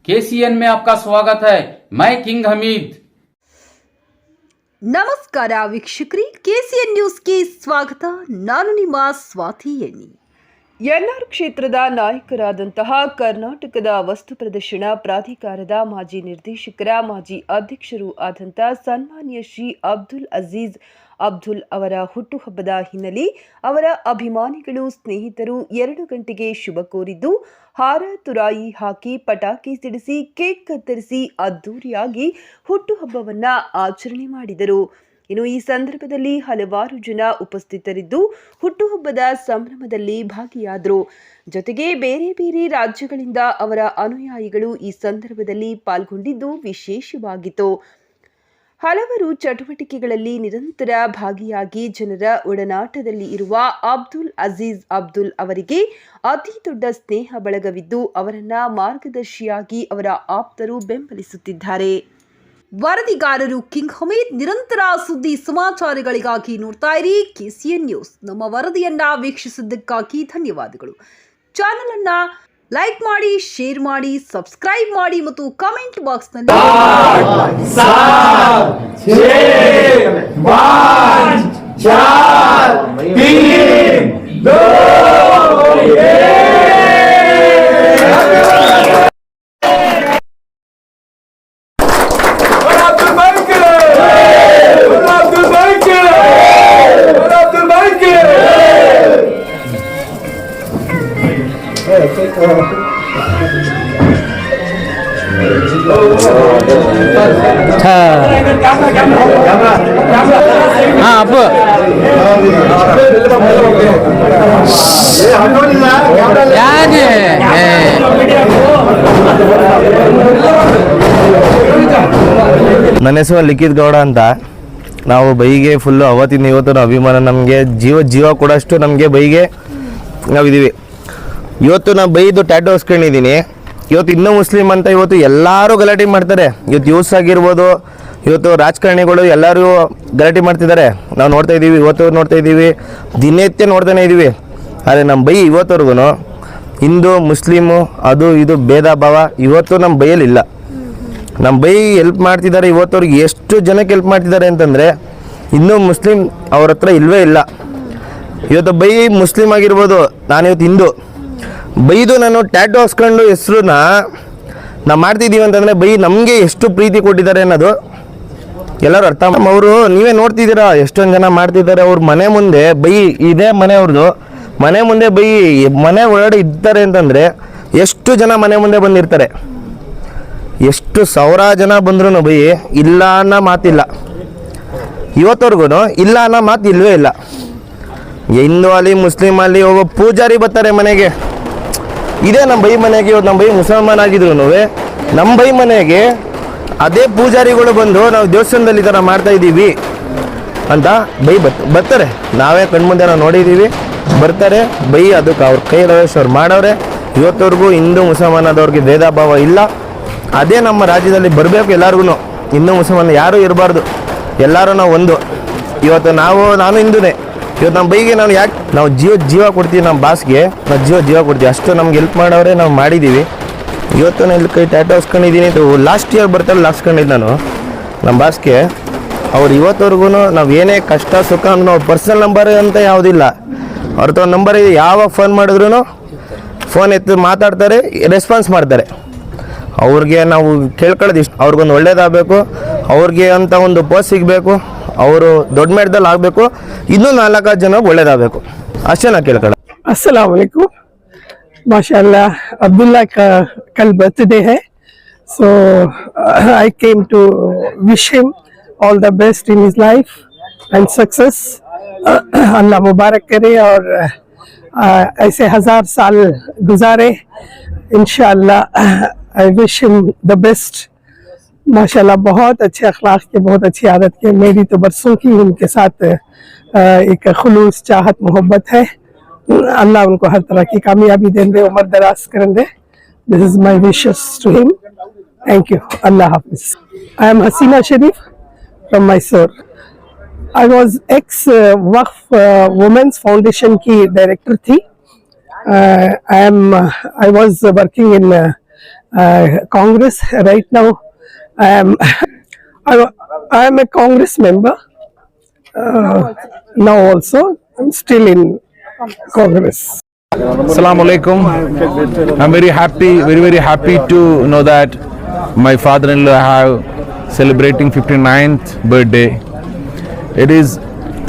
KCN में आपका स्वागत है। मैं किंग हमीद। ನಮಸ್ಕಾರ ವೀಕ್ಷಕರಿ, ಕೆಸಿಎನ್ ನ್ಯೂಸ್ಗೆ ಸ್ವಾಗತ. ನಾನು ನಿಮ್ಮ ಸ್ವಾತಿ ಎಣ್ಣಿ. ಎನ್ಆರ್ ಕ್ಷೇತ್ರದ ನಾಯಕರಾದಂತಹ ಕರ್ನಾಟಕದ ವಸ್ತು ಪ್ರದರ್ಶನ ಪ್ರಾಧಿಕಾರದ ಮಾಜಿ ನಿರ್ದೇಶಕರ ಮಾಜಿ ಅಧ್ಯಕ್ಷರೂ ಆದಂಥ ಸನ್ಮಾನ್ಯ ಶ್ರೀ ಅಬ್ದುಲ್ ಅಜೀಜ್ ಅಬ್ದುಲ್ ಅವರ ಹುಟ್ಟುಹಬ್ಬದ ಹಿನ್ನೆಲೆ ಅವರ ಅಭಿಮಾನಿಗಳು ಸ್ನೇಹಿತರು 2 ಗಂಟೆಗೆ ಶುಭ ಕೋರಿದ್ದು ಹಾರ ತುರಾಯಿ ಹಾಕಿ ಪಟಾಕಿ ಸಿಡಿಸಿ ಕೇಕ್ ಕತ್ತರಿಸಿ ಅದ್ದೂರಿಯಾಗಿ ಹುಟ್ಟುಹಬ್ಬವನ್ನ ಆಚರಣೆ ಮಾಡಿದರು. ಇನ್ನು ಈ ಸಂದರ್ಭದಲ್ಲಿ ಹಲವಾರು ಜನ ಉಪಸ್ಥಿತರಿದ್ದು ಹುಟ್ಟುಹಬ್ಬದ ಸಂಭ್ರಮದಲ್ಲಿ ಭಾಗಿಯಾದರು. ಜೊತೆಗೆ ಬೇರೆ ಬೇರೆ ರಾಜ್ಯಗಳಿಂದ ಅವರ ಅನುಯಾಯಿಗಳು ಈ ಸಂದರ್ಭದಲ್ಲಿ ಪಾಲ್ಗೊಂಡಿದ್ದು ವಿಶೇಷವಾಗಿತ್ತು. ಹಲವರು ಚಟುವಟಿಕೆಗಳಲ್ಲಿ ನಿರಂತರ ಭಾಗಿಯಾಗಿ ಜನರ ಒಡನಾಟದಲ್ಲಿ ಇರುವ ಅಬ್ದುಲ್ ಅಜೀಜ್ ಅಬ್ದುಲ್ ಅವರಿಗೆ ಅತಿ ದೊಡ್ಡ ಸ್ನೇಹ ಬಳಗವಿದ್ದು ಅವರನ್ನ ಮಾರ್ಗದರ್ಶಿಯಾಗಿ ಅವರ ಆಪ್ತರು ಬೆಂಬಲಿಸುತ್ತಿದ್ದಾರೆ. ವರದಿಗಾರರು ಕಿಂಗ್ ಹಮೀದ್. ನಿರಂತರ ಸುದ್ದಿ ಸಮಾಚಾರಗಳಿಗಾಗಿ ನೋಡ್ತಾ ಇರಿ ಕೆಸಿಎನ್ ನ್ಯೂಸ್. ನಮ್ಮ ವರದಿಯನ್ನ ವೀಕ್ಷಿಸಿದ್ದಕ್ಕಾಗಿ ಧನ್ಯವಾದಗಳು. ಚಾನೆಲ್ ಅನ್ನ ಲೈಕ್ ಮಾಡಿ, ಶೇರ್ ಮಾಡಿ, ಸಬ್ಸ್ಕ್ರೈಬ್ ಮಾಡಿ ಮತ್ತು ಕಮೆಂಟ್ ಬಾಕ್ಸ್ ನಲ್ಲಿ apa? ನನ್ನ ಹೆಸರು ಲಿಖಿತ್ ಗೌಡ ಅಂತ. ನಾವು ಬೈಗೆ ಫುಲ್ಲು ಅವತ್ತಿನ ಇವತ್ತು ಅಭಿಮಾನ, ನಮಗೆ ಜೀವ ಕೊಡೋಷ್ಟು ನಮಗೆ ಬೈಗೆ ನಾವಿದ್ದೀವಿ. ಇವತ್ತು ನಾನು ಬೈದು ಟ್ಯಾಟೋ ಹಾಸ್ಕೊಂಡಿದ್ದೀನಿ. ಇವತ್ತು ಇನ್ನೂ ಮುಸ್ಲಿಮ್ ಅಂತ ಇವತ್ತು ಎಲ್ಲರೂ ಗಲಾಟೆ ಮಾಡ್ತಾರೆ. ಇವತ್ತು ಯೂಸ್ ಆಗಿರ್ಬೋದು, ಇವತ್ತು ರಾಜಕಾರಣಿಗಳು ಎಲ್ಲರೂ ಗಲಾಟೆ ಮಾಡ್ತಿದ್ದಾರೆ. ನಾವು ನೋಡ್ತಾ ಇದ್ದೀವಿ, ಇವತ್ತು ನೋಡ್ತಾ ಇದ್ದೀವಿ, ದಿನನಿತ್ಯ ನೋಡ್ತಾನೆ ಇದ್ದೀವಿ. ಆದರೆ ನಮ್ಮ ಬೈ ಇವತ್ತವರೆಗೂ ಹಿಂದೂ ಮುಸ್ಲಿಮು ಅದು ಇದು ಭೇದ ಭಾವ ಇವತ್ತು ನಮ್ಮ ಬೈಯಲ್ಲಿಲ್ಲ. ನಮ್ಮ ಬೈ ಹೆಲ್ಪ್ ಮಾಡ್ತಿದ್ದಾರೆ. ಇವತ್ತವ್ರಿಗೆ ಎಷ್ಟು ಜನಕ್ಕೆ ಹೆಲ್ಪ್ ಮಾಡ್ತಿದ್ದಾರೆ ಅಂತಂದರೆ ಇನ್ನೂ ಮುಸ್ಲಿಮ್ ಅವ್ರ ಹತ್ರ ಇಲ್ಲವೇ ಇಲ್ಲ. ಇವತ್ತು ಬೈ ಮುಸ್ಲಿಮ್ ಆಗಿರ್ಬೋದು, ನಾನಿವತ್ತು ಹಿಂದೂ ಬೈದು ನಾನು ಟ್ಯಾಟೋ ಹಾಸ್ಕೊಂಡು ಹೆಸ್ರನ್ನ ನಾವು ಮಾಡ್ತಿದ್ದೀವಿ ಅಂತಂದರೆ ಬೈ ನಮಗೆ ಎಷ್ಟು ಪ್ರೀತಿ ಕೊಟ್ಟಿದ್ದಾರೆ ಅನ್ನೋದು ಎಲ್ಲರೂ ಅರ್ಥ. ಅವರು ನೀವೇ ನೋಡ್ತಿದ್ದೀರಾ ಎಷ್ಟೊಂದು ಜನ ಮಾಡ್ತಿದ್ದಾರೆ. ಅವ್ರ ಮನೆ ಮುಂದೆ ಬೈ, ಇದೇ ಮನೆ ಅವ್ರದ್ದು, ಮನೆ ಮುಂದೆ ಬೈ ಮನೆ ಒಳಗಡೆ ಇರ್ತಾರೆ ಅಂತಂದರೆ ಎಷ್ಟು ಜನ ಮನೆ ಮುಂದೆ ಬಂದಿರ್ತಾರೆ. ಎಷ್ಟು ಸಾವಿರ ಜನ ಬಂದ್ರೂ ಬೈ ಇಲ್ಲ ಅನ್ನೋ ಮಾತಿಲ್ಲ. ಇವತ್ತವರೆಗೂ ಇಲ್ಲ ಅನ್ನೋ ಮಾತು ಇಲ್ಲವೇ ಇಲ್ಲ. ಹಿಂದೂ ಅಲ್ಲಿ ಮುಸ್ಲಿಮ್ ಅಲ್ಲಿ ಒಬ್ಬ ಪೂಜಾರಿ ಬರ್ತಾರೆ ಮನೆಗೆ. ಇದೇ ನಮ್ಮ ಬೈ ಮನೆಗೆ, ಇವತ್ತು ನಮ್ಮ ಬೈ ಮುಸಲ್ಮಾನ್ ಆಗಿದ್ರು ನಮ್ಮ ಬೈ ಮನೆಗೆ ಅದೇ ಪೂಜಾರಿಗಳು ಬಂದು ನಾವು ದೇವಸ್ಥಾನದಲ್ಲಿ ಈ ಥರ ಮಾಡ್ತಾಯಿದ್ದೀವಿ ಅಂತ ಬೈ ಬರ್ತಾರೆ. ನಾವೇ ಕಣ್ಮುಂದೆ ನಾವು ನೋಡಿದ್ದೀವಿ, ಬರ್ತಾರೆ ಬೈ. ಅದಕ್ಕೆ ಅವ್ರ ಕೈಲವೇಶ್ ಅವ್ರು ಮಾಡವ್ರೆ. ಇವತ್ತವರೆಗೂ ಹಿಂದೂ ಮುಸಲ್ಮಾನದವ್ರಿಗೆ ಭೇದ ಭಾವ ಇಲ್ಲ. ಅದೇ ನಮ್ಮ ರಾಜ್ಯದಲ್ಲಿ ಬರಬೇಕು. ಎಲ್ಲರಿಗೂ ಹಿಂದೂ ಮುಸಲ್ಮಾನ ಯಾರೂ ಇರಬಾರ್ದು, ಎಲ್ಲರೂ ನಾವು ಒಂದು. ಇವತ್ತು ನಾನು ಹಿಂದೂನೇ. ಇವತ್ತು ನಮ್ಮ ಬೈಗೆ ನಾವು ಜೀವ ಕೊಡ್ತೀವಿ. ನಮ್ಮ ಬಾಸ್ಗೆ ನಾವು ಜೀವ ಕೊಡ್ತೀವಿ. ಅಷ್ಟು ನಮ್ಗೆ ಹೆಲ್ಪ್ ಮಾಡವ್ರೆ, ನಾವು ಮಾಡಿದ್ದೀವಿ. ಇವತ್ತು ನಾನು ಇಲ್ಲಿ ಕೈ ಟ್ಯಾಟೋ ಹಾಸ್ಕೊಂಡಿದ್ದೀನಿ. ಲಾಸ್ಟ್ ಇಯರ್ ಬರ್ತಾರೆ ಹಾಕ್ಸ್ಕೊಂಡಿದ್ದು ನಾನು ನಮ್ಮ ಬಾಸ್ಗೆ. ಅವ್ರು ಇವತ್ತವರೆಗೂ ನಾವು ಏನೇ ಕಷ್ಟ ಸುಖ ನಾವು ಪರ್ಸನಲ್ ನಂಬರ್ ಅಂತ ಯಾವುದಿಲ್ಲ. ಅವ್ರದ್ದು ನಂಬರ್ ಇದೆ. ಯಾವಾಗ ಫೋನ್ ಮಾಡಿದ್ರು ಫೋನ್ ಎತ್ತು ಮಾತಾಡ್ತಾರೆ, ರೆಸ್ಪಾನ್ಸ್ ಮಾಡ್ತಾರೆ. ಅವ್ರಿಗೆ ನಾವು ಕೇಳ್ಕೊಳ್ಳೋದು ಇಷ್ಟು, ಅವ್ರಿಗೊಂದು ಒಳ್ಳೇದಾಗಬೇಕು, ಅವ್ರಿಗೆ ಅಂತ ಒಂದು ಪೋಸ್ಟ್ ಸಿಗಬೇಕು, ಅವರು ದೊಡ್ಡ ಮಟ್ಟದಲ್ಲಿ ಆಗಬೇಕು, ಇನ್ನೂ 4 ಜನ ಒಳ್ಳೇದಾಗಬೇಕು, ಅಷ್ಟೇ ನಾ ಕೇಳ್ಕೊಳ್ಳೋದು. अस्सलाम वालेकुम. माशाल्लाह अब्दुल्ला का कल बर्थडे है, so I came to wish him all the best in his life and success. अल्लाह मुबारक करे और ऐसे 1000 साल गुजारे इंशाअल्लाह. I wish him the best. माशाल्लाह बहुत अच्छे अखलाक के, बहुत अच्छी आदत के. मेरी तो बरसों की उनके साथ एक खुलूस चाहत मोहब्बत है. अल्लाह उनको हर तरह की कामयाबी दें दे, उम्र दराज कर दे. This is my wishes to him. Thank you. अल्लाह हाफिज. I am Hasina Sharif from Mysore. I was ex Waqf women's foundation की डायरेक्टर थी. I was working in Congress. Right now, I am I am a Congress member. Now also, I'm still in Congress. Assalamu alaikum. I'm very happy to know that my father-in-law have celebrating 59th birthday. It is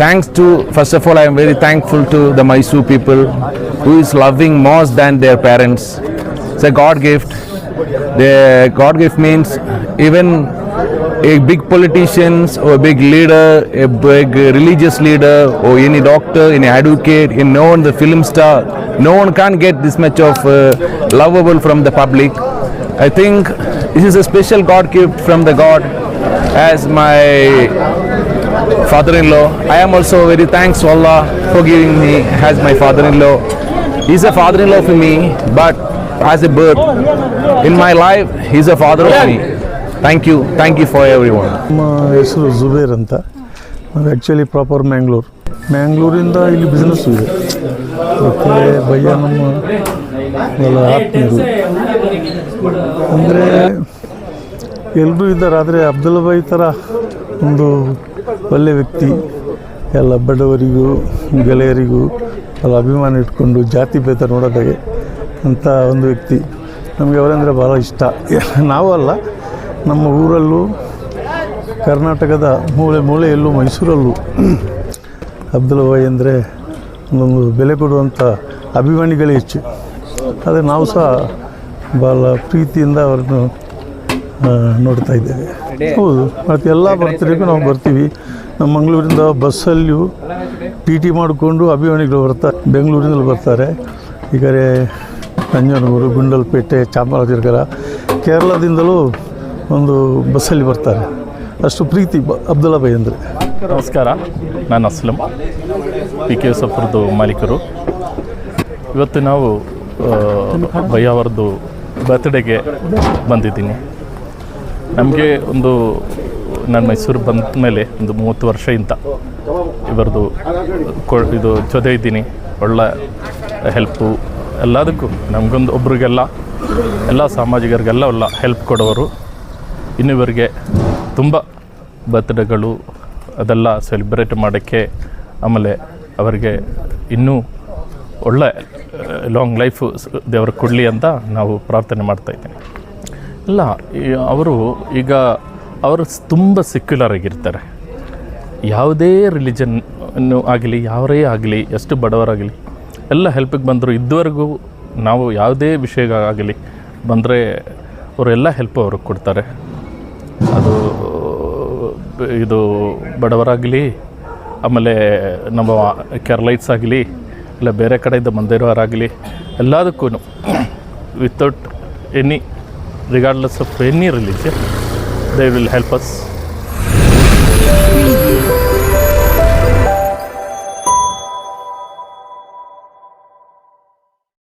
thanks to, first of all, I am very thankful to the Mysore people who is loving more than their parents. It's a God gift. The God gift means even a big politicians or a big leader, a big religious leader or any doctor, any advocate, no one, the film star, no one can get this much of lovable from the public. I think this is a special God gift from the God as my father-in-law. I am also very thanks to Allah for giving me as my father-in-law. He's a father-in-law for me, but as a birth in my life, he's a father of me. Thank you for everyone. ನಮ್ಮ ಹೆಸರು ಜುಬೇರ್ ಅಂತ. ನಾವು actually proper ಮ್ಯಾಂಗ್ಳೂರಿಂದ ಇಲ್ಲಿ business ಇದೆ. ಮತ್ತು ಭಯ್ಯ ನಮ್ಮ ಎಲ್ಲ ಆತ್ಮೀಯರು ಅಂದರೆ ಎಲ್ಲರೂ ಇದ್ದಾರೆ. ಆದರೆ ಅಬ್ದುಲ್ಲಾ ಭಾಯ್ ಥರ ಒಂದು ಒಳ್ಳೆಯ ವ್ಯಕ್ತಿ, ಎಲ್ಲ ಬಡವರಿಗೂ ಗೆಳೆಯರಿಗೂ ಎಲ್ಲ ಅಭಿಮಾನ ಇಟ್ಕೊಂಡು ಜಾತಿ ಭೇದ ನೋಡೋದಾಗೆ ಅಂಥ ಒಂದು ವ್ಯಕ್ತಿ. ನಮಗೆ ಅವರಂದರೆ ಭಾಳ ಇಷ್ಟ. ನಾವು ಅಲ್ಲ, ನಮ್ಮ ಊರಲ್ಲೂ ಕರ್ನಾಟಕದ ಮೂಲೆಯಲ್ಲೂ ಮೈಸೂರಲ್ಲೂ ಅಬ್ದುಲ್ಲಾ ಭಾಯ್ ಅಂದರೆ ಒಂದೊಂದು ಬೆಲೆ ಕೊಡುವಂಥ ಅಭಿಮಾನಿಗಳೇ ಹೆಚ್ಚು. ಆದರೆ ನಾವು ಸಹ ಭಾಳ ಪ್ರೀತಿಯಿಂದ ಅವರನ್ನು ನೋಡ್ತಾ ಇದ್ದೇವೆ. ಹೌದು, ಮತ್ತು ಎಲ್ಲ ಬರ್ತ್ಡೇಗೂ ನಾವು ಬರ್ತೀವಿ. ನಮ್ಮ ಮಂಗಳೂರಿಂದ ಬಸ್ಸಲ್ಲಿಯೂ ಟಿ ಮಾಡಿಕೊಂಡು ಅಭಿಮಾನಿಗಳು ಬರ್ತಾರೆ. ಬೆಂಗಳೂರಿನಲ್ಲಿ ಬರ್ತಾರೆ, ಈ ಕಡೆ ನಂಜನಗೂಡು, ಗುಂಡಲ್ಪೇಟೆ, ಚಾಮರಾಜನಗರ, ಕೇರಳದಿಂದಲೂ ಒಂದು ಬಸ್ಸಲ್ಲಿ ಬರ್ತಾರೆ. ಅಷ್ಟು ಪ್ರೀತಿ ಅಬ್ದುಲ್ಲಾ ಭಾಯ್ ಅಂದರೆ. ನಮಸ್ಕಾರ, ನಾನು ಅಸ್ಲಂ, PK ಸಫರ್ದು ಮಾಲೀಕರು. ಇವತ್ತು ನಾವು ಭಯ್ಯ ಅವರದ್ದು ಬರ್ತ್ಡೇಗೆ ಬಂದಿದ್ದೀನಿ. ನಮಗೆ ನಾನು ಮೈಸೂರು ಬಂದ ಮೇಲೆ ಒಂದು 30 ವರ್ಷದಿಂದ ಇವರದು ಇದು ಜೊತೆ ಇದ್ದೀನಿ. ಒಳ್ಳೆ ಹೆಲ್ಪು ಎಲ್ಲದಕ್ಕೂ ನಮಗೊಂದು ಒಬ್ರಿಗೆಲ್ಲ ಎಲ್ಲ ಸಾಮಾಜಿಕರಿಗೆಲ್ಲ ಒಳ್ಳೆ ಹೆಲ್ಪ್ ಕೊಡೋರು. ಇನ್ನುವರೆಗೆ ತುಂಬ ಬರ್ತ್ಡೇಗಳು ಅದೆಲ್ಲ ಸೆಲೆಬ್ರೇಟ್ ಮಾಡೋಕ್ಕೆ, ಆಮೇಲೆ ಅವರಿಗೆ ಇನ್ನೂ ಒಳ್ಳೆ ಲಾಂಗ್ ಲೈಫು ದೇವರು ಕೊಡಲಿ ಅಂತ ನಾವು ಪ್ರಾರ್ಥನೆ ಮಾಡ್ತಾಯಿದ್ದೀನಿ. ಇಲ್ಲ, ಅವರು ತುಂಬ ಸೆಕ್ಯುಲರ್ ಆಗಿರ್ತಾರೆ. ಯಾವುದೇ ರಿಲಿಜನ್ನು ಆಗಲಿ, ಯಾರೇ ಆಗಲಿ, ಎಷ್ಟು ಬಡವರಾಗಲಿ ಎಲ್ಲ ಹೆಲ್ಪಿಗೆ ಬಂದರು. ಇದುವರೆಗೂ ನಾವು ಯಾವುದೇ ವಿಷಯ ಆಗಲಿ ಬಂದರೆ ಅವರೆಲ್ಲ ಹೆಲ್ಪ್ ಅವ್ರಿಗೆ ಕೊಡ್ತಾರೆ. ಅದು ಇದು ಬಡವರಾಗಲಿ, ಆಮೇಲೆ ನಮ್ಮ ಕೇರಳೈಟ್ಸ್ ಆಗಲಿ, ಇಲ್ಲ ಬೇರೆ ಕಡೆಯಿಂದ ಬಂದಿರೋರಾಗಲಿ, ಎಲ್ಲದಕ್ಕೂ without any regardless of any religion they will help us.